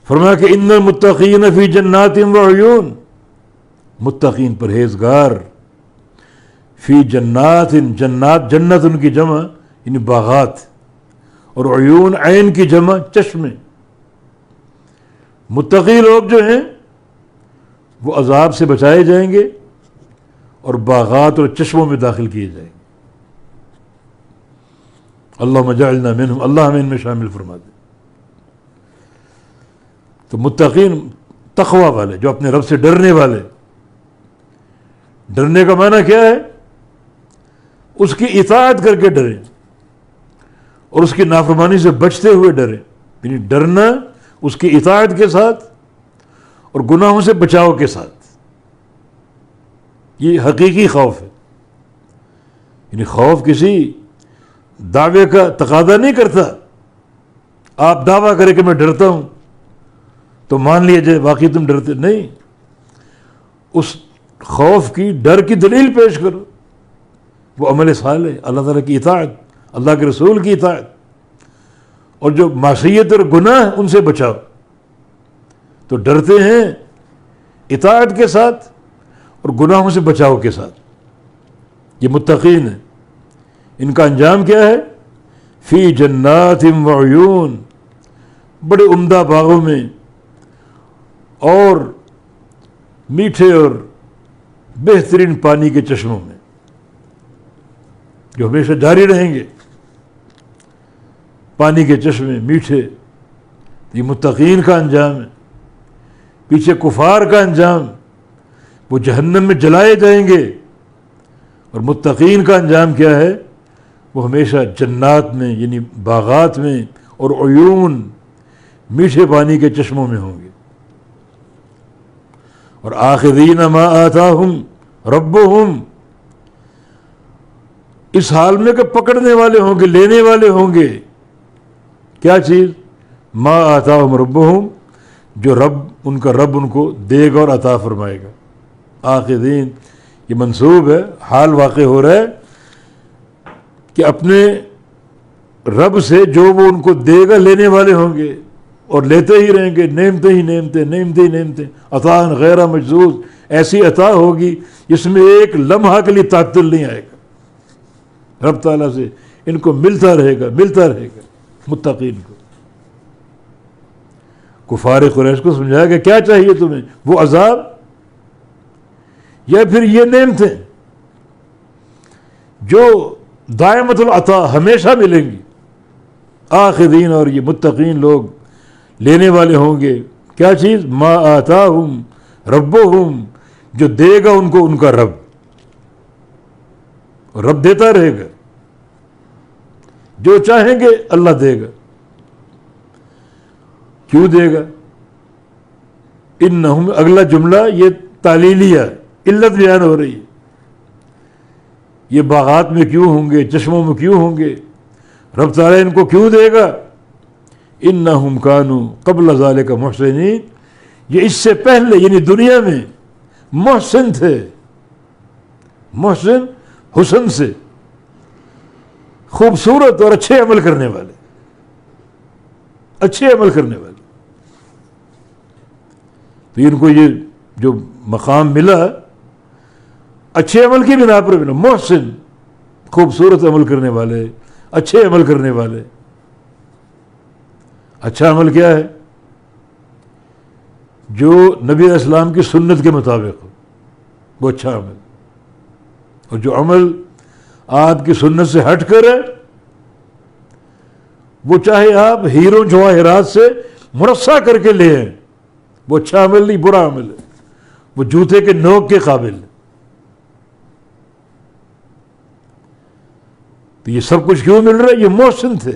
فرمایا کہ ان المتقین فی جنات و عیون، متقین پرہیزگار، فی جنات، جنات جنت ان کی جمع یعنی باغات، اور عیون عین کی جمع چشمے. متقی لوگ جو ہیں وہ عذاب سے بچائے جائیں گے اور باغات اور چشموں میں داخل کیے جائیں گے. اللہم اجعلنا منہم، اللہ ہمیں ان میں شامل فرما دے. تو متقین تقوی والے، جو اپنے رب سے ڈرنے والے. ڈرنے کا معنی کیا ہے؟ اس کی اطاعت کر کے ڈریں اور اس کی نافرمانی سے بچتے ہوئے ڈریں. یعنی ڈرنا اس کی اطاعت کے ساتھ اور گناہوں سے بچاؤ کے ساتھ. یہ حقیقی خوف ہے. یعنی خوف کسی دعوے کا تقاضا نہیں کرتا. آپ دعویٰ کریں کہ میں ڈرتا ہوں تو مان لیا جائے واقعی تم ڈرتے نہیں. اس خوف کی، ڈر کی دلیل پیش کرو. وہ عمل صالح، اللہ تعالیٰ کی اطاعت، اللہ کے رسول کی اطاعت، اور جو معصیت اور گناہ ان سے بچاؤ. تو ڈرتے ہیں اطاعت کے ساتھ اور گناہوں سے بچاؤ کے ساتھ. یہ متقین ہیں. ان کا انجام کیا ہے؟ فی جنات و عیون، بڑے عمدہ باغوں میں اور میٹھے اور بہترین پانی کے چشموں میں جو ہمیشہ جاری رہیں گے. پانی کے چشمے میٹھے. یہ متقین کا انجام ہے. پیچھے کفار کا انجام، وہ جہنم میں جلائے جائیں گے. اور متقین کا انجام کیا ہے؟ وہ ہمیشہ جنات میں یعنی باغات میں اور عیون، میٹھے پانی کے چشموں میں ہوں گے. اور آخذین ما آتاہم ربہم، اس حال میں کہ پکڑنے والے ہوں گے، لینے والے ہوں گے. کیا چیز؟ ما آتاہم ربہم، جو رب ان کا رب ان کو دے گا اور عطا فرمائے گا. آخذین یہ منصوب ہے، حال واقع ہو رہا ہے کہ اپنے رب سے جو وہ ان کو دے گا لینے والے ہوں گے اور لیتے ہی رہیں گے. نعمتیں ہی نعمتیں، نعمتیں ہی نعمتیں. عطاء غیر مجذوذ، ایسی عطا ہوگی جس میں ایک لمحہ کے لیے تعطل نہیں آئے گا. رب تعالیٰ سے ان کو ملتا رہے گا، ملتا رہے گا. متقین کو کفار قریش کو سمجھایا کہ کیا چاہیے تمہیں؟ وہ عذاب یا پھر یہ نعمتیں جو دائمۃ العطا ہمیشہ ملیں گی. آخذین، اور یہ متقین لوگ لینے والے ہوں گے. کیا چیز؟ ما آتاہم ربہم، جو دے گا ان کو ان کا رب. اور رب دیتا رہے گا، جو چاہیں گے اللہ دے گا. کیوں دے گا؟ انہم، اگلا جملہ یہ تعلیلیہ علت بیان ہو رہی ہے. یہ باغات میں کیوں ہوں گے، چشموں میں کیوں ہوں گے، رب تعالیٰ ان کو کیوں دے گا؟ انہم کانوا قبل ذالک محسنین، یہ اس سے پہلے یعنی دنیا میں محسن تھے. محسن حسن سے، خوبصورت اور اچھے عمل کرنے والے، اچھے عمل کرنے والے. تو ان کو یہ جو مقام ملا اچھے عمل کی بنا پر ملا. محسن، خوبصورت عمل کرنے والے، اچھے عمل کرنے والے. اچھا عمل کیا ہے؟ جو نبی علیہ السلام کی سنت کے مطابق ہو، وہ اچھا عمل. اور جو عمل آپ کی سنت سے ہٹ کر ہے، وہ چاہے آپ ہیروں جواہرات سے مرصع کر کے لے آئیں، وہ اچھا عمل نہیں، برا عمل ہے. وہ جوتے کے نوک کے قابل ہے. تو یہ سب کچھ کیوں مل رہا ہے؟ یہ محسن تھے.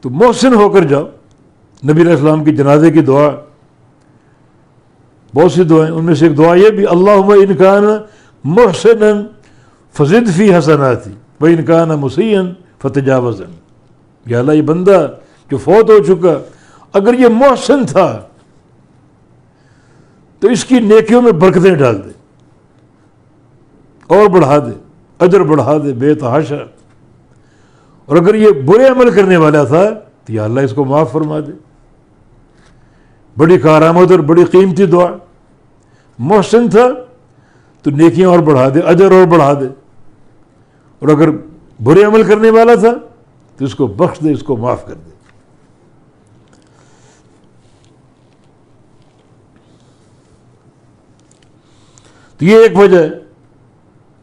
تو محسن ہو کر جاؤ. نبی علیہ السلام کی جنازے کی دعا، بہت سی دعائیں، ان میں سے ایک دعا یہ بھی، اللہم ان کان محسنا فزد فی حسناتی وان کان مسیئا فتجاوز عنہ. یا اللہ، یہ بندہ جو فوت ہو چکا اگر یہ محسن تھا تو اس کی نیکیوں میں برکتیں ڈال دے اور بڑھا دے، اجر بڑھا دے بے تحاشا. اور اگر یہ برے عمل کرنے والا تھا تو یا اللہ اس کو معاف فرما دے. بڑی کارآمد اور بڑی قیمتی دعا. محسن تھا تو نیکیاں اور بڑھا دے، اجر اور بڑھا دے، اور اگر برے عمل کرنے والا تھا تو اس کو بخش دے، اس کو معاف کر دے. تو یہ ایک وجہ ہے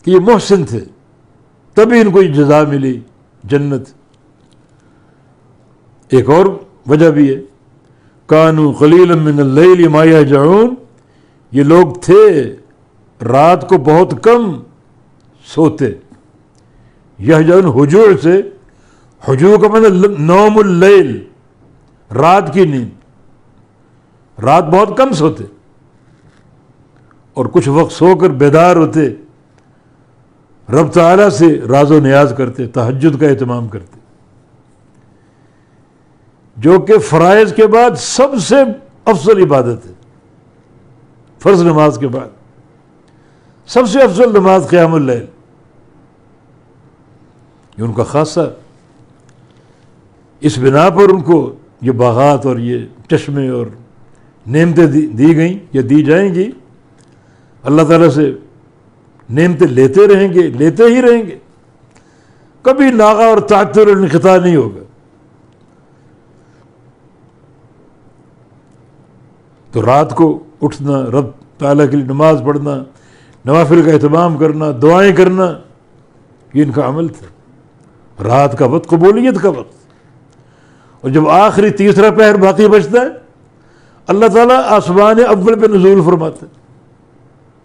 کہ یہ محسن تھے، تبھی ان کو یہ جزا ملی جنت. ایک اور وجہ بھی ہے، کانوا قلیلا من اللیل ما یہجعون، یہ لوگ تھے رات کو بہت کم سوتے. یہجعون ہجوع سے، ہجوع کا مطلب نوم اللیل، رات کی نیند. رات بہت کم سوتے اور کچھ وقت سو کر بیدار ہوتے، رب تعالیٰ سے راز و نیاز کرتے، تہجد کا اہتمام کرتے، جو کہ فرائض کے بعد سب سے افضل عبادت ہے. فرض نماز کے بعد سب سے افضل نماز قیام اللیل. یہ ان کا خاصہ، اس بنا پر ان کو یہ باغات اور یہ چشمے اور نعمتیں دی گئیں یا دی جائیں گی. اللہ تعالیٰ سے نعمتیں لیتے رہیں گے، لیتے ہی رہیں گے، کبھی ناغہ اور تعطل اور انقطاع نہیں ہوگا. تو رات کو اٹھنا، رب تعالیٰ کے لیے نماز پڑھنا، نوافل کا اہتمام کرنا، دعائیں کرنا، یہ ان کا عمل تھا. رات کا وقت قبولیت کا وقت. اور جب آخری تیسرا پہر باقی بچتا ہے، اللہ تعالیٰ آسمان اول پہ نزول فرماتا ہے.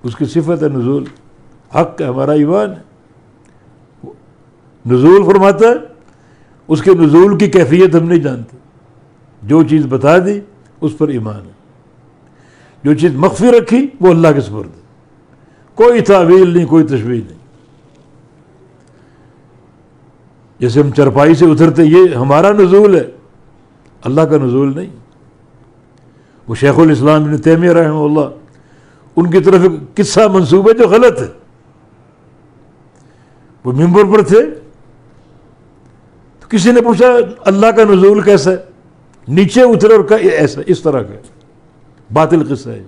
اس کی صفت ہے نزول، حق ہے، ہمارا ایمان ہے. نزول فرماتا ہے، اس کے نزول کی کیفیت ہم نہیں جانتے. جو چیز بتا دی اس پر ایمان ہے، جو چیز مخفی رکھی وہ اللہ کے سپرد ہے. کوئی تعویل نہیں، کوئی تشبیہ نہیں. جیسے ہم چرپائی سے اترتے، یہ ہمارا نزول ہے، اللہ کا نزول نہیں. وہ شیخ الاسلام ابن تیمیہ رحمہ اللہ، ان کی طرف ایک قصہ منسوب ہے جو غلط ہے. وہ ممبر پر تھے تو کسی نے پوچھا اللہ کا نزول کیسا ہے؟ نیچے اترے اور کہا ایسا، اس طرح کا ہے. باطل قصہ ہے،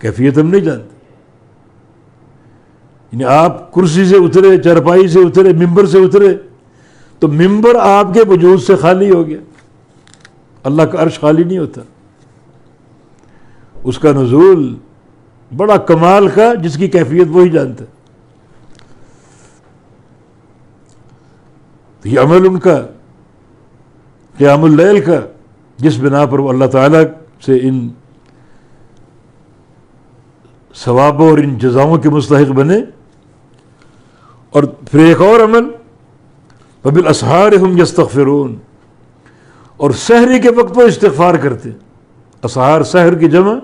کیفیت ہم نہیں جانتے. یعنی آپ کرسی سے اترے، چرپائی سے اترے، ممبر سے اترے تو ممبر آپ کے وجود سے خالی ہو گیا. اللہ کا عرش خالی نہیں ہوتا. اس کا نزول بڑا کمال کا، جس کی کیفیت وہی جانتا ہے. تو یہ عمل ان کا قیام اللیل کا، جس بنا پر وہ اللہ تعالیٰ سے ان ثوابوں اور ان جزاؤں کے مستحق بنے. اور پھر ایک اور عمل، وبالاسحار ہم یستغفرون، اور سحری کے وقت وہ استغفار کرتے. اسحار سحر کی جمع،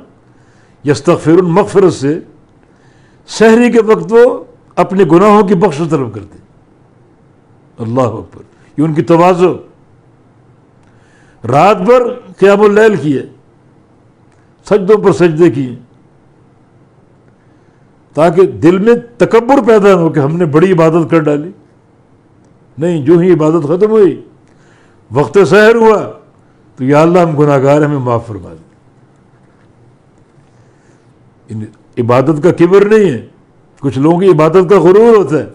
یستغفرون مغفرت سے، سحری کے وقت وہ اپنے گناہوں کی بخش طلب کرتے. اللہ اکبر، یہ ان کی تواضع. رات بھر قیام اللیل کیے، سجدوں پر سجدے کیے، تاکہ دل میں تکبر پیدا ہو کہ ہم نے بڑی عبادت کر ڈالی. نہیں، جو ہی عبادت ختم ہوئی، وقت سحر ہوا تو یا اللہ ہم گناہ گار، ہمیں معاف فرما دے. عبادت کا کبر نہیں ہے. کچھ لوگوں کی عبادت کا غرور ہوتا ہے،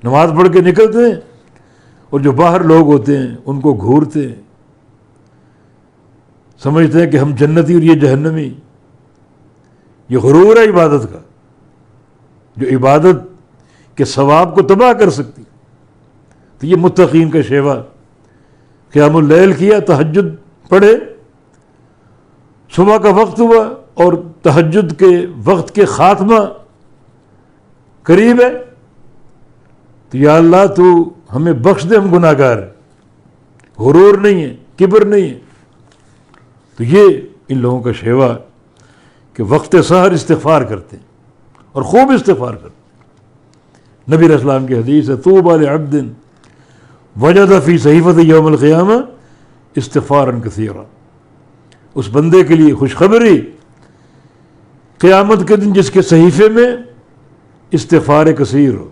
نماز پڑھ کے نکلتے ہیں اور جو باہر لوگ ہوتے ہیں ان کو گھورتے ہیں، سمجھتے ہیں کہ ہم جنتی اور یہ جہنمی. یہ غرور ہے عبادت کا، جو عبادت کے ثواب کو تباہ کر سکتی. تو یہ متقین کا شیوا، قیام اللیل کیا، تہجد پڑھے، صبح کا وقت ہوا اور تہجد کے وقت کے خاتمہ قریب ہے تو یا اللہ تو ہمیں بخش دے، ہم گناہ گار ہیں. غرور نہیں ہے، کبر نہیں ہے. تو یہ ان لوگوں کا شیوا کہ وقت سحر استغفار کرتے ہیں اور خوب استغفار کرتے ہیں. نبی علیہ السلام کی حدیث ہے، طوبی لعبد وجد فی صحیفۃ یوم القیامہ استغفارا کثیرا. اس بندے کے لیے خوشخبری قیامت کے دن جس کے صحیفے میں استغفار کثیر ہو.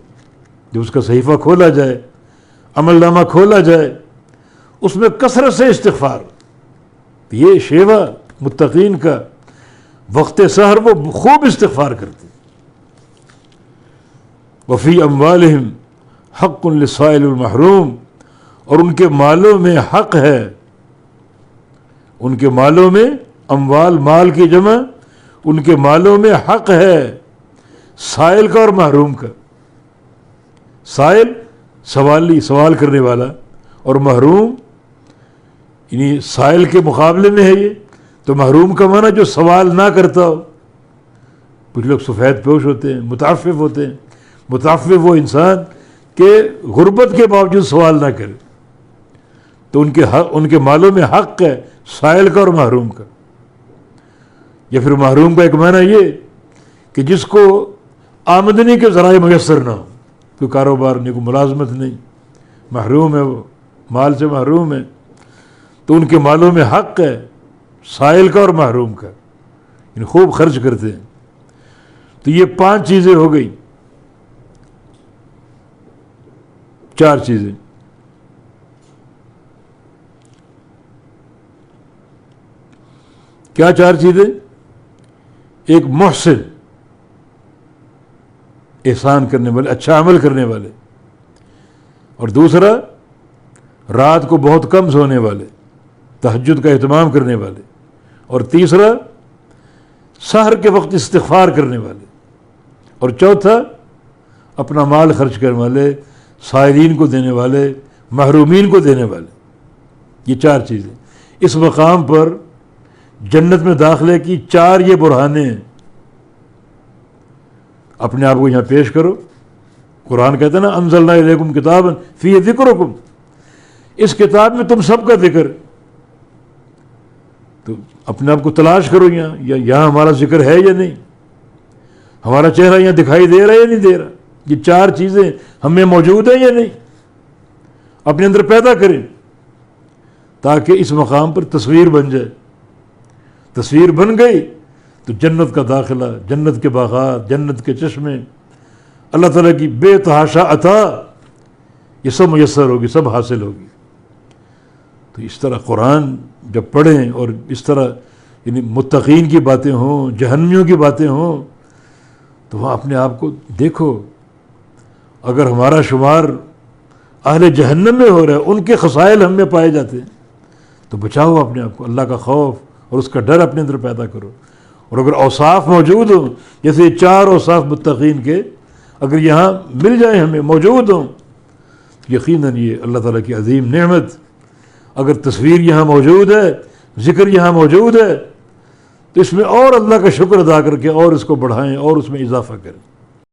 جب اس کا صحیفہ کھولا جائے، عمل نامہ کھولا جائے، اس میں کثرت سے استغفار. یہ شیوا متقین کا وقت سحر وہ خوب استغفار کرتے. وفی اموالہم حق للسائل والمحروم، اور ان کے مالوں میں حق ہے، ان کے مالوں میں، اموال مال کی جمع، ان کے مالوں میں حق ہے سائل کا اور محروم کا. سائل سوالی، سوال کرنے والا، اور محروم یعنی سائل کے مقابلے میں ہے یہ. تو محروم کا معنی جو سوال نہ کرتا ہو. کچھ لوگ سفید پوش ہوتے ہیں، متعفف ہوتے ہیں. متعفف وہ انسان کہ غربت کے باوجود سوال نہ کرے. تو ان کے مالوں میں حق ہے سائل کا اور محروم کا. یا پھر محروم کا ایک معنی یہ کہ جس کو آمدنی کے ذرائع میسر نہ ہو، کوئی کاروبار نہیں، کوئی ملازمت نہیں، محروم ہے، وہ مال سے محروم ہے. تو ان کے مالوں میں حق ہے سائل کا اور محروم کا، یعنی خوب خرچ کرتے ہیں. تو یہ 5 چیزیں ہو گئی، 4 چیزیں. کیا 4 چیزیں؟ ایک محسن، احسان کرنے والے، اچھا عمل کرنے والے. اور دوسرا رات کو بہت کم سونے والے، تہجد کا اہتمام کرنے والے. اور تیسرا سحر کے وقت استغفار کرنے والے. اور چوتھا اپنا مال خرچ کرنے والے، سائلین کو دینے والے، محرومین کو دینے والے. یہ 4 چیزیں. اس مقام پر جنت میں داخلے کی 4 یہ برہانیں ہیں. اپنے آپ کو یہاں پیش کرو. قرآن کہتا ہے نا انزلنا الیکم کتابا فیہ ذکرکم، اس کتاب میں تم سب کا ذکر. تو اپنے آپ کو تلاش کرو یہاں ہمارا ذکر ہے یا نہیں، ہمارا چہرہ یہاں دکھائی دے رہا ہے یا نہیں دے رہا. یہ 4 چیزیں ہمیں موجود ہیں یا نہیں، اپنے اندر پیدا کریں تاکہ اس مقام پر تصویر بن جائے. تصویر بن گئی تو جنت کا داخلہ، جنت کے باغات، جنت کے چشمے، اللہ تعالیٰ کی بے تحاشا عطا، یہ سب میسر ہوگی، سب حاصل ہوگی. تو اس طرح قرآن جب پڑھیں اور اس طرح یعنی متقین کی باتیں ہوں، جہنمیوں کی باتیں ہوں، تو وہاں اپنے آپ کو دیکھو. اگر ہمارا شمار اہل جہنم میں ہو رہا ہے، ان کے خصائل ہم میں پائے جاتے ہیں، تو بچاؤ اپنے آپ کو. اللہ کا خوف اور اس کا ڈر اپنے اندر پیدا کرو. اور اگر اوصاف موجود ہوں، جیسے یہ 4 اوصاف متقین کے اگر یہاں مل جائیں، ہمیں موجود ہوں، یقیناً یہ اللہ تعالیٰ کی عظیم نعمت. اگر تصویر یہاں موجود ہے، ذکر یہاں موجود ہے، تو اس میں اور اللہ کا شکر ادا کر کے اور اس کو بڑھائیں اور اس میں اضافہ کریں.